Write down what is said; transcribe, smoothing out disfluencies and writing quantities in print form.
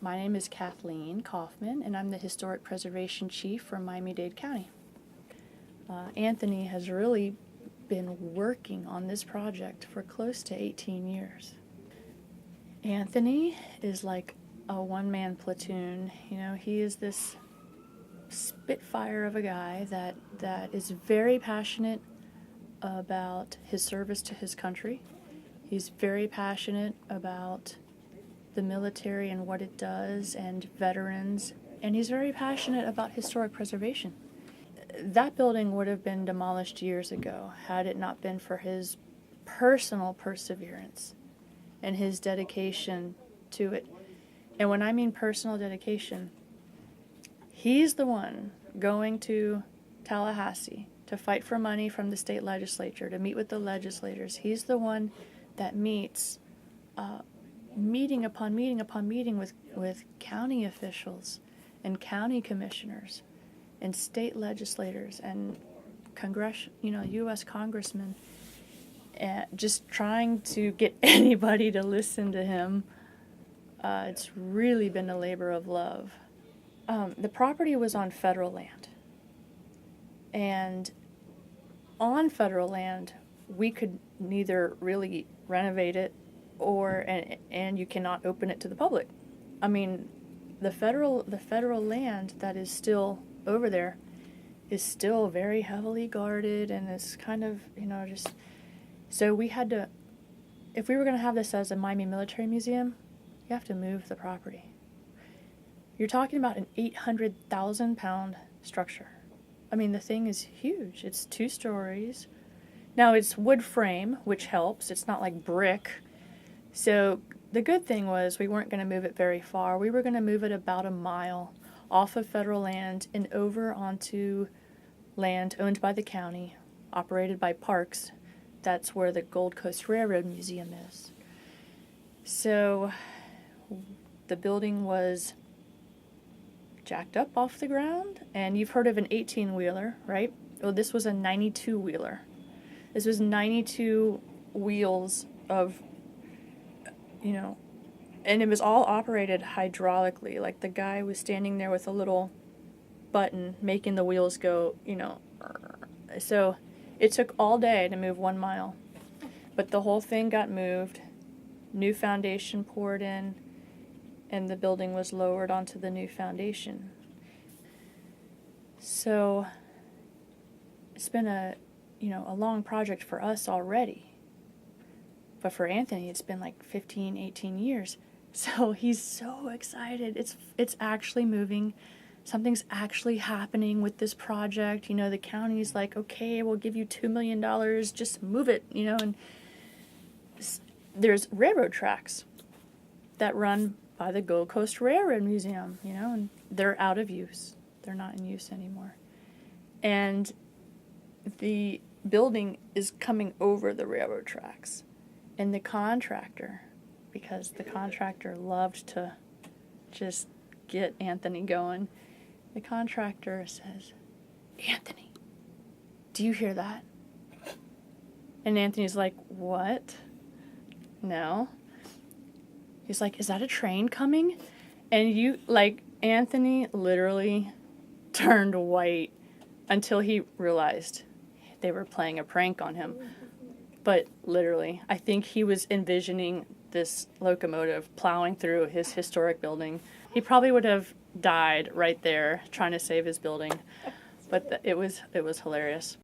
My name is Kathleen Kaufman, and I'm the Historic Preservation Chief for Miami-Dade County. Anthony has really been working on this project for close to 18 years. Anthony is like a one-man platoon. You know, he is this spitfire of a guy that is very passionate about his service to his country. He's very passionate about the military and what it does and veterans, and he's very passionate about historic preservation. That building would have been demolished years ago had it not been for his personal perseverance and his dedication to it. And when I mean personal dedication, he's the one going to Tallahassee to fight for money from the state legislature, to meet with the legislators. He's the one that meets meeting upon meeting upon meeting with county officials and county commissioners and state legislators and U.S. congressmen, just trying to get anybody to listen to him. It's really been a labor of love. The property was on federal land, and on federal land, we could neither really renovate it and you cannot open it to the public. I mean, the federal land that is still over there is still very heavily guarded, and it's kind of, just, so we had to, if we were going to have this as a Miami Military Museum, you have to move the property. You're talking about an 800,000-pound structure. I mean, the thing is huge. It's 2 stories. Now, it's wood frame, which helps. It's not like brick. So the good thing was we weren't going to move it very far. We were going to move it about a mile off of federal land and over onto land owned by the county, operated by parks. That's where the Gold Coast Railroad Museum is. So the building was jacked up off the ground, and you've heard of an 18-wheeler, right? Well, this was a 92-wheeler. This was 92 wheels of, and it was all operated hydraulically. Like, the guy was standing there with a little button making the wheels go, So it took all day to move 1 mile. But the whole thing got moved, new foundation poured in, and the building was lowered onto the new foundation. So it's been a long project for us already. But for Anthony, it's been like 15, 18 years. So he's so excited. It's actually moving. Something's actually happening with this project. The county's like, okay, we'll give you $2 million. Just move it, and there's railroad tracks that run by the Gold Coast Railroad Museum, and they're out of use. They're not in use anymore. And the building is coming over the railroad tracks. And the contractor, because the contractor loved to just get Anthony going, the contractor says, "Anthony, do you hear that?" And Anthony's like, "What?" "No." He's like, "Is that a train coming?" And Anthony literally turned white until he realized they were playing a prank on him. But literally, I think he was envisioning this locomotive plowing through his historic building. He probably would have died right there trying to save his building, but it was hilarious.